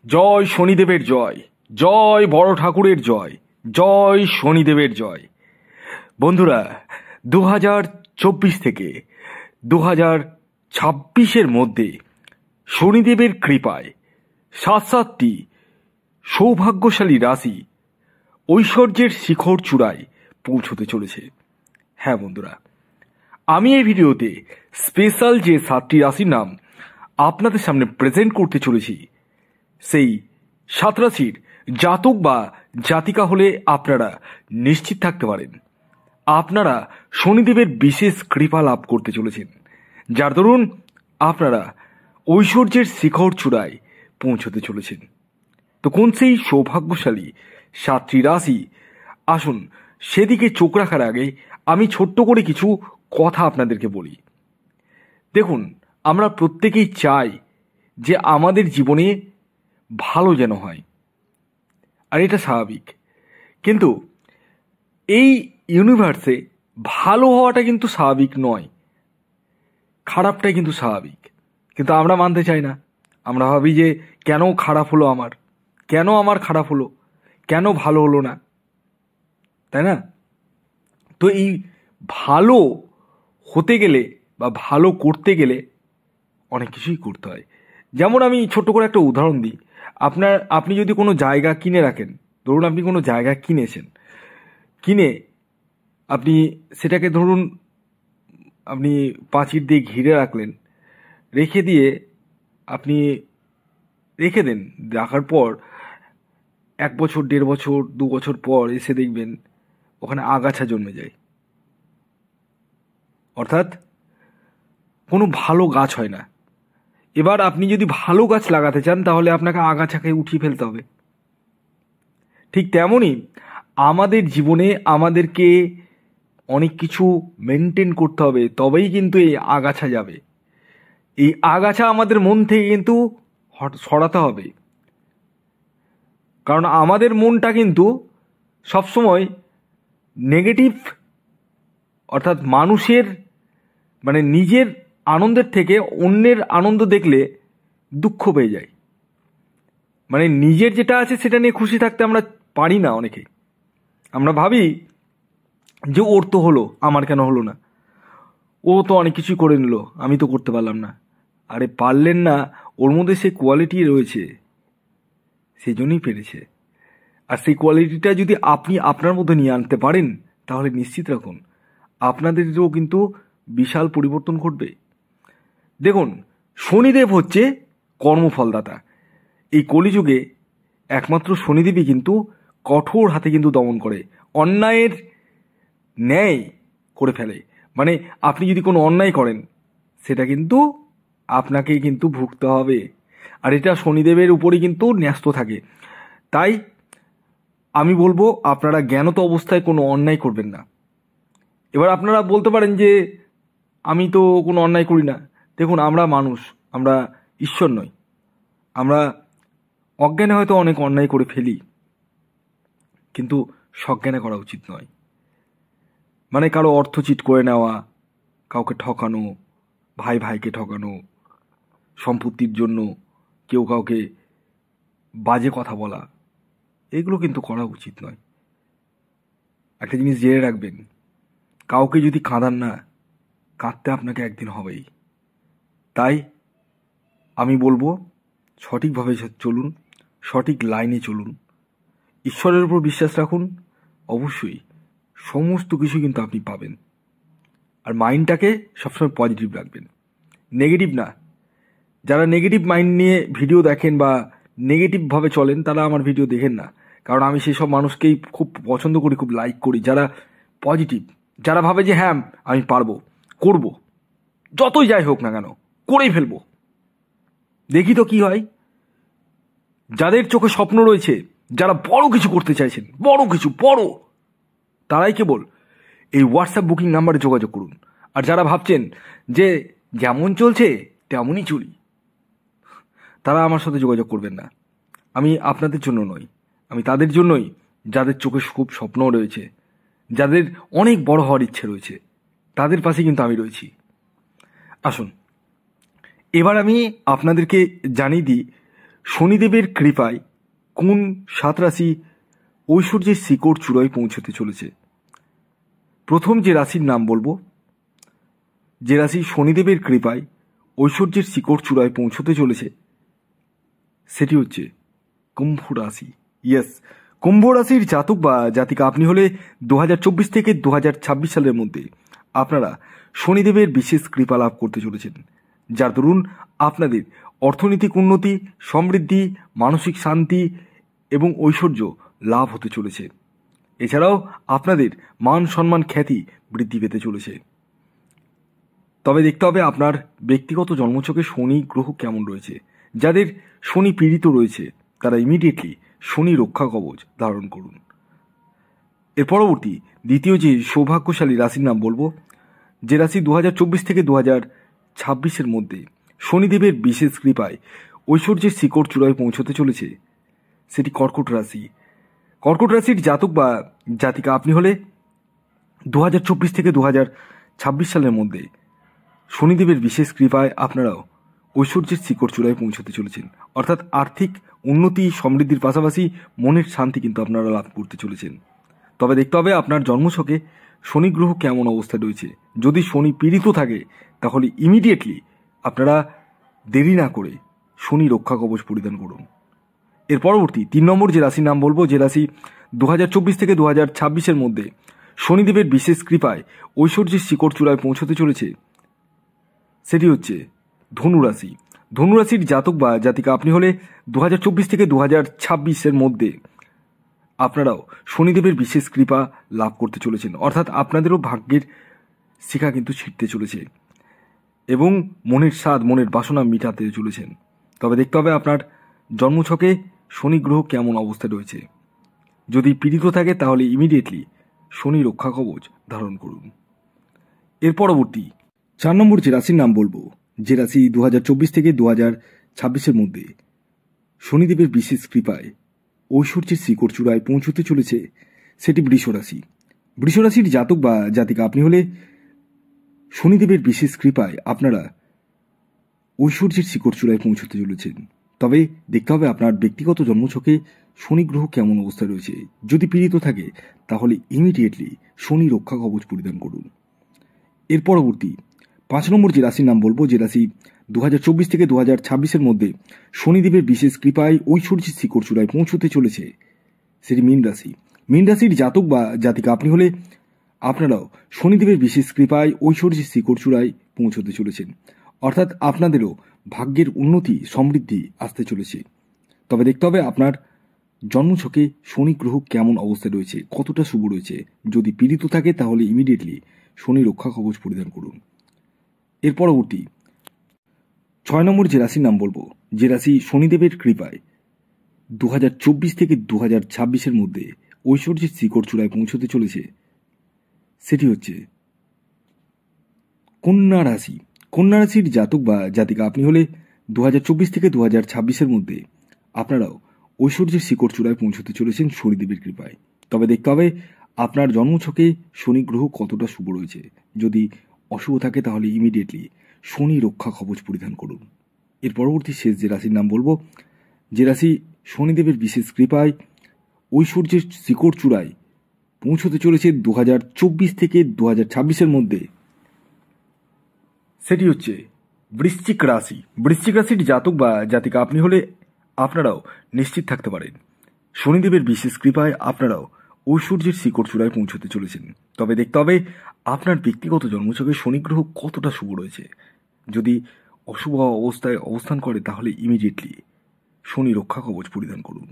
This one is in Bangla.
জয় শনিদেবের জয়, জয় বড় ঠাকুরের জয়, জয় শনিদেবের জয়। বন্ধুরা, 2024 থেকে 2026-এর মধ্যে শনিদেবের কৃপায় 7টি সৌভাগ্যশালী রাশি ঐশ্বর্যের শিখর চূড়ায় পৌঁছতে চলেছে। হ্যাঁ বন্ধুরা, আমি এই ভিডিওতে স্পেশাল যে 7টি রাশির নাম আপনাদের সামনে প্রেজেন্ট করতে চলেছি, সেই 7 রাশির জাতক বা জাতিকা হলে আপনারা নিশ্চিত থাকতে পারেন আপনারা শনিদেবের বিশেষ কৃপা লাভ করতে চলেছেন, যার দরুন আপনারা ঐশ্বর্যের শিখর চূড়ায় পৌঁছতে চলেছেন। তো কোন সেই সৌভাগ্যশালী 7টি রাশি, আসুন সেদিকে চোখ রাখার আগে আমি ছোট্ট করে কিছু কথা আপনাদেরকে বলি। দেখুন, আমরা প্রত্যেকেই চাই যে আমাদের জীবনে ভালো যেন হয়, আর এটা স্বাভাবিক। কিন্তু এই ইউনিভার্সে ভালো হওয়াটা কিন্তু স্বাভাবিক নয়, খারাপটাই কিন্তু স্বাভাবিক। কিন্তু আমরা মানতে চাই না। আমরা ভাবি যে কেন খারাপ হলো আমার, কেন আমার খারাপ হলো, কেন ভালো হলো না, তাই না? তো এই ভালো হতে গেলে বা ভালো করতে গেলে অনেক কিছুই করতে হয়। যেমন আমি ছোট্ট করে একটা উদাহরণ দিই। আপনি যদি কোনো জায়গা কিনে রাখেন, ধরুন আপনি কোনো জায়গা কিনেছেন, কিনে আপনি সেটাকে ধরুন আপনি প্রাচীর দিয়ে ঘিরে রাখলেন, রেখে দিয়ে আপনি রেখে দেন। রাখার পর 1 বছর, 1.5 বছর, 2 বছর পর এসে দেখবেন ওখানে আগাছা জন্মে যায়, অর্থাৎ কোনো ভালো গাছ হয় না। এবার আপনি যদি ভালো গাছ লাগাতে চান তাহলে আপনাকে আগাছাকে উঠিয়ে ফেলতে হবে। ঠিক তেমনই আমাদের জীবনে আমাদেরকে অনেক কিছু মেনটেন করতে হবে, তবেই কিন্তু এই আগাছা যাবে। এই আগাছা আমাদের মন থেকে কিন্তু সরাতে হবে, কারণ আমাদের মনটা কিন্তু সবসময় নেগেটিভ, অর্থাৎ মানুষের নিজের আনন্দের থেকে অন্যের আনন্দ দেখলে দুঃখ পেয়ে যায়। নিজের যেটা আছে সেটা নিয়ে খুশি থাকতে আমরা পারি না। অনেকে আমরা ভাবি যে ওর তো হলো, আমার কেন হলো না, ও তো অনেক কিছুই করে নিল, আমি তো করতে পারলাম না। আরে পারলেন না, ওর মধ্যে সেই কোয়ালিটি রয়েছে, সেই জন্যই পেরেছে। আর সেই কোয়ালিটিটা যদি আপনি আপনার মধ্যে নিয়ে আনতে পারেন তাহলে নিশ্চিত রাখুন আপনাদেরও কিন্তু বিশাল পরিবর্তন ঘটবে। দেখুন, শনিদেব হচ্ছে কর্মফলদাতা। এই কলিযুগে একমাত্র শনিদেবই কিন্তু কঠোর হাতে কিন্তু দমন করে, অন্যায়ের ন্যায় করে ফেলে। আপনি যদি কোনো অন্যায় করেন সেটা কিন্তু আপনাকে কিন্তু ভুগতে হবে, আর এটা শনিদেবের উপরই কিন্তু ন্যস্ত থাকে। তাই আমি বলবো আপনারা জ্ঞানত অবস্থায় কোনো অন্যায় করবেন না। এবার আপনারা বলতে পারেন যে আমি তো কোনো অন্যায় করি না। দেখুন, আমরা মানুষ, আমরা ঈশ্বর নই। আমরা অজ্ঞানে হয়তো অনেক অন্যায় করে ফেলি, কিন্তু সজ্ঞানে করা উচিত নয়। কারো অর্থ চিট করে নেওয়া, কাউকে ঠকানো, ভাই ভাইকে ঠকানো, সম্পত্তির জন্য কেউ কাউকে বাজে কথা বলা, এগুলো কিন্তু করা উচিত নয়। একটা জিনিস জেনে রাখবেন, কাউকে যদি কাঁদান না, কাঁদতে আপনাকে একদিন হবেই। তাই আমি বলবো সঠিকভাবে চলুন, সঠিক লাইনে চলুন, ঈশ্বরের উপর বিশ্বাস রাখুন, অবশ্যই সমস্ত কিছু কিন্তু আপনি পাবেন। আর মাইন্ডটাকে সবসময় পজিটিভ রাখবেন, নেগেটিভ না। যারা নেগেটিভ মাইন্ড নিয়ে ভিডিও দেখেন বা নেগেটিভভাবে চলেন তারা আমার ভিডিও দেখেন না, কারণ আমি সেই সব মানুষকেই খুব পছন্দ করি, খুব লাইক করি। যারা পজিটিভ, যারা ভাবে যে হ্যাঁ আমি পারবো, করব, যতই যাই হোক না কেন করেই ফেলবো, দেখি তো কি হয়। যাদের চোখে স্বপ্ন রয়েছে, যারা বড় কিছু করতে চাইছেন, বড় কিছু, তারাই কেবল এই হোয়াটসঅ্যাপ বুকিং নাম্বারে যোগাযোগ করুন। আর যারা ভাবছেন যে যেমন চলছে তেমনই চলি, তারা আমার সাথে যোগাযোগ করবেন না। আমি আপনাদের জন্য নই, আমি তাদের জন্যই যাদের চোখে খুব স্বপ্ন রয়েছে, যাদের অনেক বড় হওয়ার ইচ্ছে রয়েছে, তাদের পাশে কিন্তু আমি রয়েছি। আসুন এবার আমি আপনাদেরকে জানিয়ে দিই শনিদেবের কৃপায় কোন 7 রাশি ঐশ্বর্যের শিকড় চূড়ায় পৌঁছতে চলেছে? প্রথম যে রাশির নাম বলবো, যে রাশি শনিদেবের কৃপায় ঐশ্বর্যের শিকড় চূড়ায় পৌঁছতে চলেছে, সেটি হচ্ছে কুম্ভ রাশি। ইয়েস, কুম্ভ রাশির জাতক বা জাতিকা আপনি হলে 2024 থেকে 2026 সালের মধ্যে আপনারা শনিদেবের বিশেষ কৃপা লাভ করতে চলেছেন, যার দরুন আপনাদের অর্থনৈতিক উন্নতি, সমৃদ্ধি, মানসিক শান্তি এবং ঐশ্বর্য লাভ হতে চলেছে। এছাড়াও আপনাদের মান সম্মান খ্যাতি বৃদ্ধি পেতে চলেছে। তবে দেখতে হবে আপনার ব্যক্তিগত জন্মছকে শনি গ্রহ কেমন রয়েছে। যাদের শনি পীড়িত রয়েছে তারা ইমিডিয়েটলি শনি রক্ষা কবচ ধারণ করুন। এর পরবর্তী দ্বিতীয় যে সৌভাগ্যশালী রাশির নাম বলবো, যে রাশি 2024 থেকে 2026 মধ্যে শনিদেবের বিশেষ কৃপায় ঐশ্বর্যের শিকড় চূড়ায় পৌঁছতে চলেছে, সেটি কর্কট রাশি। কর্কট রাশির জাতক বা জাতিকা আপনি হলে 2024 থেকে 2026 সালের মধ্যে শনিদেবের বিশেষ কৃপায় আপনারাও ঐশ্বর্যের শিকড় চূড়ায় পৌঁছতে চলেছেন। অর্থাৎ আর্থিক উন্নতি, সমৃদ্ধির পাশাপাশি মনের শান্তি কিন্তু আপনারা লাভ করতে চলেছেন। তবে দেখতে হবে আপনার জন্মছকে শনি গ্রহ কেমন অবস্থায় রয়েছে। যদি শনি পীড়িত থাকে তাহলে ইমিডিয়েটলি আপনারা দেরি না করে শনি রক্ষা কবচ পরিধান করুন। এর পরবর্তী 3 নম্বর যে রাশির নাম বলবো, যে রাশি 2024 থেকে 2026 মধ্যে শনিদেবের বিশেষ কৃপায় ঐশ্বর্যের শিকড় চূড়ায় পৌঁছতে চলেছে, সেটি হচ্ছে ধনু রাশি। ধনু রাশির জাতক বা জাতিকা আপনি হলে 2024 থেকে 2026 মধ্যে আপনারাও শনিদেবের বিশেষ কৃপা লাভ করতে চলেছেন। অর্থাৎ আপনাদেরও ভাগ্যের শিখা কিন্তু ছিটতে চলেছে এবং মনের স্বাদ, মনের বাসনা মিটাতে চলেছেন। তবে দেখতে হবে আপনার জন্মছকে শনি গ্রহ কেমন অবস্থায় রয়েছে। যদি পীড়িত থাকে তাহলে ইমিডিয়েটলি শনি রক্ষা কবচ ধারণ করুন। এর পরবর্তী 4 নম্বর যে রাশির নাম বলবো, যে রাশি 2024 থেকে 2026 মধ্যে শনিদেবের বিশেষ কৃপায় ঐশ্বর্যের শিকড় চূড়ায় পৌঁছতে চলেছে, সেটি বৃষ রাশি। বৃষ রাশির জাতক বা জাতিকা আপনি হলে শনিদেবের বিশেষ কৃপায় আপনারা ঐশ্বর্যের শিকড় চূড়ায় পৌঁছতে চলেছেন। তবে দেখতে হবে আপনার ব্যক্তিগত জন্মছকে শনি গ্রহ কেমন অবস্থায় রয়েছে। যদি পীড়িত থাকে তাহলে ইমিডিয়েটলি শনি রক্ষা কবচ পরিধান করুন। এর পরবর্তী 5 নম্বর যে রাশির নাম বলবো, যে রাশি 2024 থেকে 2026 মধ্যে শনিদেবের বিশেষ কৃপায় ঐশ্বর্যের শিকড় চূড়ায় পৌঁছতে চলেছে, সেটি মীন রাশি। মীন রাশির জাতক বা জাতিকা আপনি হলে আপনারাও শনিদেবের বিশেষ কৃপায় ঐশ্বর্যের শিকড় চূড়ায় পৌঁছতে চলেছেন। অর্থাৎ আপনাদেরও ভাগ্যের উন্নতি, সমৃদ্ধি আসতে চলেছে। তবে দেখতে হবে আপনার জন্মছকে শনি গ্রহ কেমন অবস্থায় রয়েছে, কতটা শুভ রয়েছে। যদি পীড়িত থাকে তাহলে ইমিডিয়েটলি শনি রক্ষা কবচ পরিধান করুন। এর পরবর্তী 6 নম্বর যে রাশির নাম বলবো, যে রাশি শনিদেবের কৃপায় 2024 থেকে 2026 মধ্যে ঐশ্বর্যের শিকড় চূড়ায় পৌঁছতে চলেছে, সেটি হচ্ছে কন্যা রাশি। কন্যা রাশির জাতক বা জাতিকা আপনি হলে 2024 থেকে 2026 মধ্যে আপনারাও ঐশ্বর্যের শিকড় চূড়ায় পৌঁছতে চলেছেন শনিদেবের কৃপায়। তবে দেখতে হবে আপনার জন্মছকে শনি গ্রহ কতটা শুভ রয়েছে। যদি অশুভ থাকে তাহলে ইমিডিয়েটলি শনি রক্ষা কবচ পরিধান করুন। এর পরবর্তী শেষ যে রাশির নাম বলবো, যে রাশি শনিদেবের বিশেষ কৃপায় ঐশ্বর্যের শিকড় চূড়ায় পৌঁছতে চলেছে 2024 থেকে 2026 মধ্যে, সেটি হচ্ছে বৃশ্চিক রাশি। বৃশ্চিক রাশির জাতক বা জাতিকা আপনি হলে আপনারাও নিশ্চিত থাকতে পারেন শনিদেবের বিশেষ কৃপায় আপনারাও ঐশ্বর্যের শিকড় চূড়ায় পৌঁছতে চলেছেন। তবে দেখতে হবে আপনার ব্যক্তিগত জন্মছকে শনি গ্রহ কতটা শুভ রয়েছে। যদি অশুভ অবস্থায় অবস্থান করে তাহলে ইমিডিয়েটলি শনি রক্ষা কবচ পরিধান করুন।